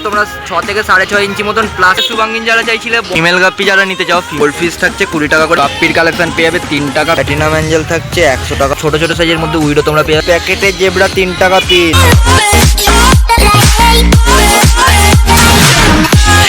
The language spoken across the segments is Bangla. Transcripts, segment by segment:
তোমরা 6 থেকে 6.5 ইঞ্চি মতন প্লাস। শুভাঙ্গিন যারা চাইছিলে, ফিমেল গাপ্পি যারা নিতে চাও, গোল্ড ফিশ থাকছে 20 টাকা করে। গাপ্পির কালেকশন পেয়ে যাবে 3 টাকা। প্ল্যাটিনাম অ্যাঞ্জেল থাকছে 100 টাকা। ছোট ছোট সাইজের মধ্যে উইডো তোমরা পেয়ে যাবে। প্যাকেটে জেব্রা 3 টাকা পিস।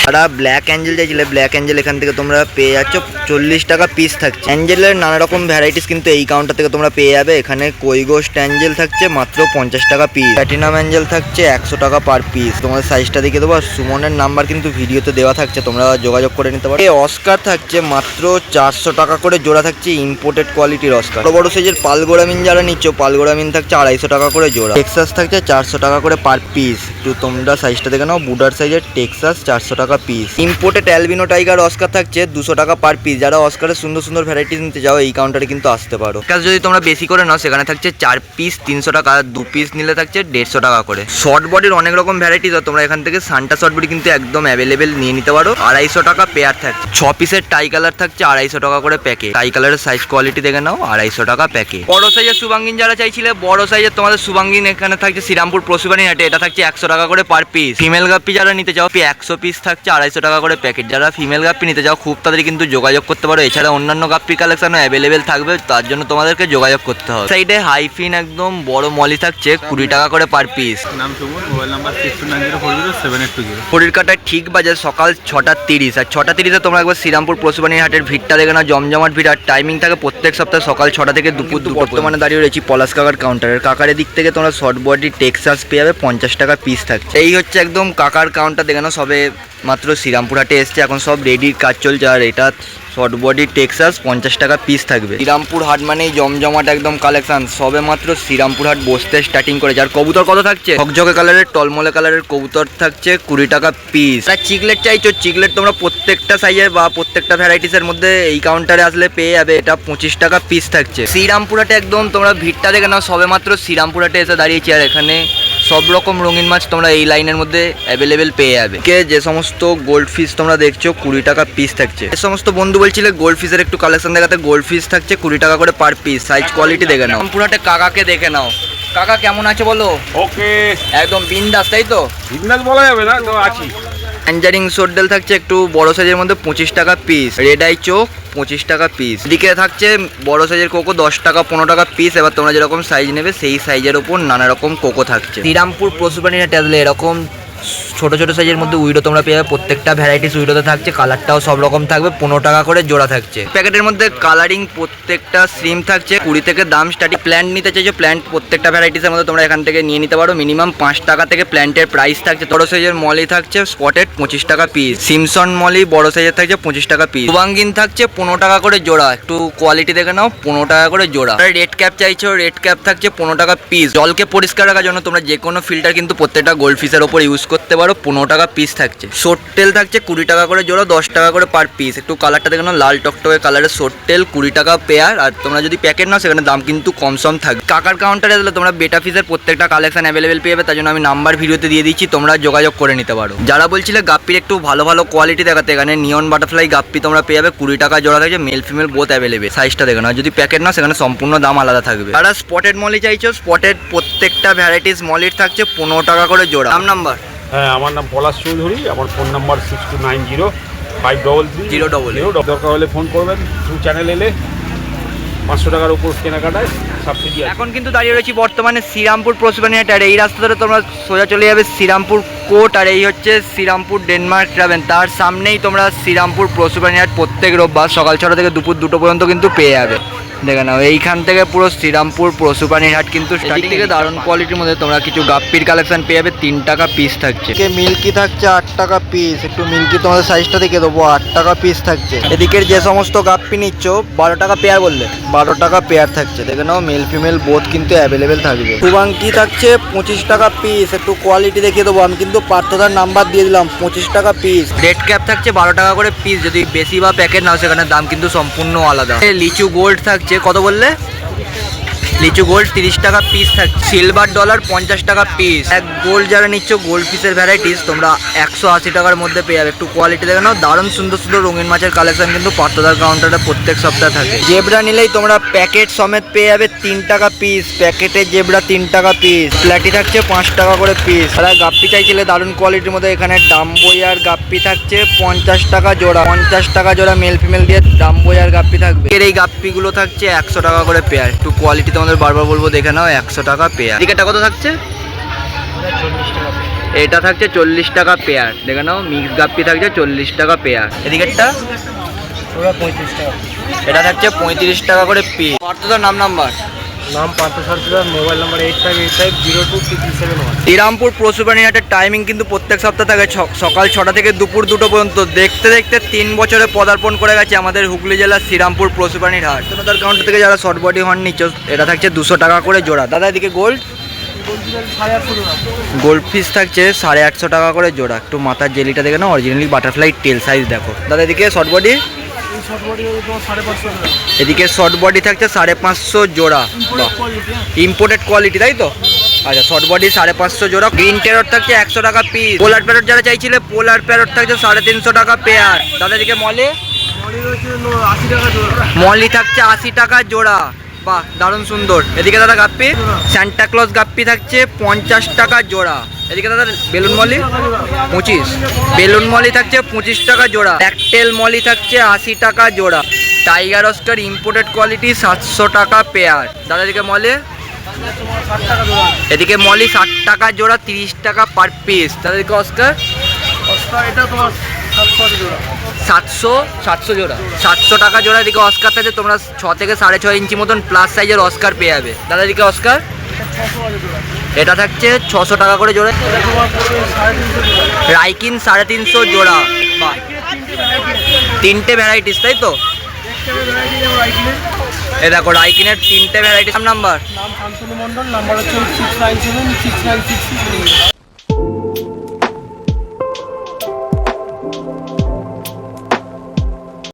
যারা ব্ল্যাক অ্যাঞ্জেল চাইছিলে, ব্ল্যাক অ্যাঞ্জেল এখান থেকে তোমরা পেয়ে যাচ্ছ 40 টাকা পিস থাকছে। অ্যাঞ্জেলের নানা রকম ভ্যারাইটিস কিন্তু এই কাউন্টার থেকে তোমরা পেয়ে যাবে। এখানে কই গোস্ট অ্যাঞ্জেল থাকছে মাত্র 50 টাকা পিস। প্ল্যাটিনাম অ্যাঞ্জেল থাকছে 100 টাকা পার পিস। তোমাদের সাইজটা দেখে দেবো। আর সুমনের নাম্বার কিন্তু ভিডিওতে দেওয়া থাকছে, তোমরা যোগাযোগ করে নিতে পারো। এই অস্কার থাকছে মাত্র 400 টাকা করে জোড়া থাকছে, ইম্পোর্টেড কোয়ালিটির অস্কার। বড় বড় সাইজের পালগোড়ামিন যারা নিচ্ছ, পালগোড়ামিন থাকছে 250 টাকা করে জোড়া। টেক্সাস থাকছে 400 টাকা করে পার পিস। একটু তোমরা সাইজটা দেখে নাও। বুডার সাইজের টেক্সাস 400 টাকা piece. Imported albino tiger Oscar থাকছে 200 টাকা পার পিস। যারা অস্কারের সুন্দর সুন্দর ভ্যারাইটিস নিতে যাও, এই কাউন্টারে কিন্তু আসতে পারো। যদি তোমরা বেশি করে নাও, সেখানে থাকছে 4 পিস 300 টাকা, 2 পিস নিলে থাকছে 150 টাকা করে। শর্ট বডির অনেক রকম ভ্যারাইটিস, তোমরা এখান থেকে সান্টা শর্ট বডি কিন্তু একদম অ্যাভেলেবেল নিয়ে নিতে পারো। 250 টাকা পেয়ার থাকছে। 6 পিসের টাই কালার থাকছে 250 টাকা করে প্যাকেট। টাই কালারের সাইজ কোয়ালিটি দেখে নাও, 250 টাকা প্যাকেট। বড় সাইজের শুভাঙ্গিন যারা চাইছিলে, বড় সাইজের তোমাদের শুভাঙ্গিন এখানে থাকছে শ্রীরামপুর প্রসুবানি হাটে। এটা থাকছে 100 টাকা করে পার পিস। ফিমেল গাপ্পি যারা নিতে চাও, 100 পিস থাকছে 250 টাকা করে প্যাকেট। যারা ফিমেল গাপ্পি নিতে চাও, খুব তাড়াতাড়ি কিন্তু যোগাযোগ করতে পারো। এছাড়া অন্যান্য গাপ্পির কালেকশনও অ্যাভেলেবেল থাকবে, তার জন্য তোমাদেরকে যোগাযোগ করতে হবে। সাইডে হাইফিন একদম বড় মলি থাকছে 20 টাকা করে পার পিস। নাম সুমন, মোবাইল নাম্বার 6290407820। ঘড়ির কাটায় ঠিক বাজে সকাল 6:30। আর 6:30 তোমরা একবার শ্রীরামপুর পশুবাণী হাটের ভিড়টা দেখে নাও, জমজমাট ভিড়। আর টাইমিং থাকে প্রত্যেক সপ্তাহে সকাল 6টা থেকে দুপুর 2। বর্তমানে দাঁড়িয়ে রয়েছি পলাশ কাকার কাউন্টারের। কাকারের দিক থেকে তোমরা শর্ট বডি টেক্সাস পেয়ে যাবে 50 টাকা পিস থাকছে। এই হচ্ছে একদম কাকার কাউন্টার দেখে নাও। সবে মাত্র শ্রীরামপুর হাটে এসছে, এখন সব রেডির কাজ চলছে। আর এটা শর্ট বডি টেক্সাস 50 টাকা পিস থাকবে। শ্রীরামপুর হাট মানেই জমজমাট একদম কালেকশন। সবে মাত্র শ্রীরামপুর হাট বসতে স্টার্টিং করেছে। আর কবুতর কত থাকছে? ঝকঝকে কালারের টলমলে কালারের কবুতর থাকছে 20 টাকা পিস। আর চিকলেট চাইছো, চিকলেট তোমরা প্রত্যেকটা সাইজের বা প্রত্যেকটা ভ্যারাইটিসের মধ্যে এই কাউন্টারে আসলে পেয়ে যাবে। এটা 25 টাকা পিস থাকছে। শ্রীরামপুর হাটে একদম তোমরা ভিড়টা দেখে নাও। সবে মাত্র শ্রীরামপুর হাটে এসে দাঁড়িয়েছি। আর এখানে সব রকম রঙিন মাছ তোমরা এই লাইনের মধ্যে অ্যাভেলেবেল পেয়ে যাবে। যে সমস্ত গোল্ড ফিশ তোমরা দেখছো 20 টাকা পিস থাকছে। এই সমস্ত বন্ধু বলছিলে গোল্ড ফিশের একটু কালেকশন দেখাতে, গোল্ড ফিশ থাকছে 20 টাকা করে পার পিস। সাইজ কোয়ালিটি দেখে নাও। পুরাটে কাকাকে দেখে নাও। কাকা কেমন আছে বলো? ওকে, একদম বিন্দাস, তাই তো? বিন্দাস বলা যাবে না তো, আছি। অ্যাঞ্জারিং সোডেল থাকছে একটু বড় সাইজের মধ্যে 25 টাকা পিস। রেড আই চোখ 25 টাকা পিস। এদিকে থাকছে বড় সাইজের কোকো 10 টাকা 15 টাকা পিস। এবার তোমরা যেরকম সাইজ নেবে সেই সাইজের উপর নানা রকম কোকো থাকছে। শ্রীরামপুর পশুপ্রাণী হাটে আসলে এরকম ছোট ছোট সাইজের মধ্যে উইডো তোমরা পেয়ে যাবে। প্রত্যেকটা ভ্যারাইটিস উইডোতে থাকছে। কালারটাও সব রকম থাকবে। 15 টাকা করে জোড়া থাকছে। প্যাকেটের মধ্যে কালারিং প্রত্যেকটা স্ট্রিম থাকছে 20 থেকে দাম স্টার্টিং। প্ল্যান্ট নিতে চাইছো, প্ল্যান্ট প্রত্যেকটা ভ্যারাইটিসের মধ্যে তোমরা এখান থেকে নিয়ে নিতে পারো। মিনিমাম 5 টাকা থেকে প্ল্যান্টের প্রাইস থাকছে। বড় সাইজের মলি থাকছে স্পটেড 25 টাকা পিস। সিমসন মলি বড় সাইজের থাকছে 25 টাকা পিস। শুভাঙ্গিন থাকছে 15 টাকা করে জোড়া। একটু কোয়ালিটি দেখে নাও, 15 টাকা করে জোড়া। রেড ক্যাপ চাইছো, রেড ক্যাপ থাকছে 15 টাকা পিস। জলকে পরিষ্কার রাখার জন্য তোমরা যে কোনো ফিল্টার কিন্তু প্রত্যেকটা গোল্ড ফিশের ওপর ইউজ করতে পারো। 15 টাকা পিস থাকছে। শর্ট টেল থাকছে 20 টাকা করে জোড়া, 10 টাকা করে পার পিস। একটু কালারটা দেখে নাও, লাল টকটকে কালারের শর্ট টেল 20 টাকা পেয়ার। আর তোমরা যদি প্যাকেট নাও, সেখানে দাম কিন্তু কম সম থাকবে। কাকার কাউন্টারে আসলে তোমরা বেটা ফিশের প্রত্যেকটা কালেকশন অ্যাভেলেবেল পেয়ে যাবে। তার জন্য আমি নাম্বার ভিডিওতে দিয়ে দিচ্ছি, তোমরা যোগাযোগ করে নিতে পারো। যারা বলছিলে গাপ্পির একটু ভালো ভালো কোয়ালিটি দেখাতে, এখানে নিয়ন বাটারফ্লাই গাপ্পি তোমরা পেয়ে যাবে 20 টাকা জোড়া থাকছে। Male female both available. সাইজটা দেখে নাও। যদি প্যাকেট নাও, সেখানে সম্পূর্ণ দাম আলাদা থাকবে। যারা স্পটেড মলি চাইছো, স্পটেড প্রত্যেকটা ভ্যারাইটিস মলির থাকছে 15 টাকা করে জোড়া। নাম্বার? হ্যাঁ, আমার নাম পলাশ চৌধুরী। আমার ফোন নাম্বার 6290533000। দরকার হলে ফোন করবেন। চ্যানেল এলে 500 টাকার উপর কেনাকাটায় সাবসিডি। এখন কিন্তু দাঁড়িয়ে রয়েছি বর্তমানে শ্রীরামপুর পশুপ্রাণী হাট। আর এই রাস্তা ধরে তোমরা সোজা চলে যাবে শ্রীরামপুর কোর্ট। আর এই হচ্ছে শ্রীরামপুর ডেনমার্ক ট্রাভেল। তার সামনেই তোমরা শ্রীরামপুর পশুপ্রাণী হাট প্রত্যেক রোববার সকাল 6টা থেকে দুপুর 2টো পর্যন্ত কিন্তু পেয়ে যাবে। দেখে নাও, এইখান থেকে পুরো শ্রীরামপুর পশুপ্রাণীর হাট কিন্তু স্টার্টিং থেকে দারুণ কোয়ালিটির মধ্যে তোমরা কিছু গাপ্পির কালেকশন পেয়ে যাবে। 3 টাকা পিস থাকছে। মিল্কি থাকছে 8 টাকা পিস। একটু মিল্কি তোমাদের সাইজটা দেখে দেবো, 8 টাকা পিস থাকছে। এদিকের যে সমস্ত গাপ্পি নিচ্ছ 12 টাকা পেয়ার বললে, 12 টাকা পেয়ার থাকছে। দেখে নাও, মেল ফিমেল বোথ কিন্তু অ্যাভেলেবেল থাকবে। শুভাঙ্কি থাকছে 25 টাকা পিস। একটু কোয়ালিটি দেখিয়ে দেবো। আমি কিন্তু পার্থদার নাম্বার দিয়ে দিলাম, 25 টাকা পিস। রেড ক্যাপ থাকছে 12 টাকা করে পিস। যদি বেশি বা প্যাকেট নাও, সেখানে দাম কিন্তু সম্পূর্ণ আলাদা। লিচু গোল্ড থাকছে কত বললে? লিচু গোল্ড 30 টাকা পিস থাকছে। সিলভার ডলার 50 টাকা পিস। এক গোল্ড যারা নিচ্ছ গোল্ড ফিশের ভ্যারাইটিস তোমরা 180 টাকার মধ্যে পেয়ে যাবে। একটু কোয়ালিটি দেখে নাও, দারুণ সুন্দর সুন্দর রঙিন মাছের কালেকশন কিন্তু পাত্রদার কাউন্টারে প্রত্যেক সপ্তাহে থাকে। জেব্রা নিলেই তোমরা প্যাকেট সমেত পেয়ে যাবে 3 টাকা পিস। প্যাকেটে জেব্রা 3 টাকা পিস। প্ল্যাটি থাকছে 5 টাকা করে পিস। আর গাপ্পি চাইছিলে দারুণ কোয়ালিটির মধ্যে এখানে ডাম্বই আর গাপ্পি থাকছে 50 টাকা জোড়া। 50 টাকা জোড়া মেল ফিমেল দিয়ে ডাম্বই আর গাপ্পি থাকবে। এর এই গাপ্পিগুলো থাকছে 100 টাকা করে পেয়ার। একটু কোয়ালিটি তোমাদের বারবার বলবো দেখে নাও, 100 টাকা পেয়ার। এদিকেটা কত থাকছে? এটা থাকছে 40 টাকা পেয়ার। দেখে নাও, মিক্স গাপ্পি থাকছে 40 টাকা পেয়ার। এদিকেরটা 35 টাকা। এটা থাকছে 35 টাকা করে পিস। পার্থদার নাম্বার নাম পার্থ সরকার, মোবাইল নাম্বার 8585023371। শ্রীরামপুর পশুপ্রাণী হাটের টাইমিং কিন্তু প্রত্যেক সপ্তাহে থাকে সকাল 6টা থেকে দুপুর 2টো পর্যন্ত। দেখতে দেখতে 3 বছরে পদার্পণ করে গেছে আমাদের হুগলি জেলার শ্রীরামপুর পশুপ্রাণীর হাট। তোমাদের কাউন্টার থেকে যারা শর্ট বডি হর্ন নিচ্ছ এটা থাকছে 200 টাকা করে জোড়া। দাদা এদিকে গোল্ড গোল্ড ফিশ থাকছে 850 টাকা করে জোড়া। একটু মাথার জেলিটা দেখে না, অরিজিনালি বাটারফ্লাই টেল সাইজ দেখো। দাদা এদিকে শর্ট বডি, এদিকে শর্ট বডি থাকছে 550 জোড়া। ইম্পোর্টেড কোয়ালিটি তাই তো? আচ্ছা, শর্ট বডি 550 জোড়া। গ্রিন প্যারট থাকছে 100 টাকা পিস। পোলার প্যারট যারা চাইছিলে পোলার প্যারট থাকছে 350 টাকা পেয়ার। দাদা এদিকে মলি থাকছে 80 টাকা জোড়া। বাহ, দারুণ সুন্দর। এদিকে দাদা গাপ্পি সান্টা ক্লজ গাপ্পি থাকছে 50 টাকা জোড়া। এদিকে দাদা বেলুন মলি 25। বেলুন মলি থাকছে 25 টাকা জোড়া। ব্যাকটেল মলি থাকছে 80 টাকা জোড়া। টাইগার অস্কার ইম্পোর্টেড কোয়ালিটি 700 টাকা পেয়ার। দাদা এদিকে মলে, এদিকে মলি 60 টাকা জোড়া, 30 টাকা পার পিস। দাদা এদিকে অস্কার এটা তোমার 700 জোড়া। 700 জোড়া, 700 টাকা জোড়া। এদিকে অস্কার থাকছে তোমরা 6 থেকে 6.5 ইঞ্চি মতন প্লাস সাইজের অস্কার পেয়ে যাবে। দাদা এদিকে অস্কার এটা থাকছে 600 টাকা করে জোড়া। রাইকিন 350 জোড়া। বাহ, 3টে ভ্যারাইটিস তাই তো? এ দেখো রাইকিনের 3টে ভ্যারাইটিস। নাম্বার নাম শান্তনু মণ্ডল, নাম্বার হচ্ছে 69769666।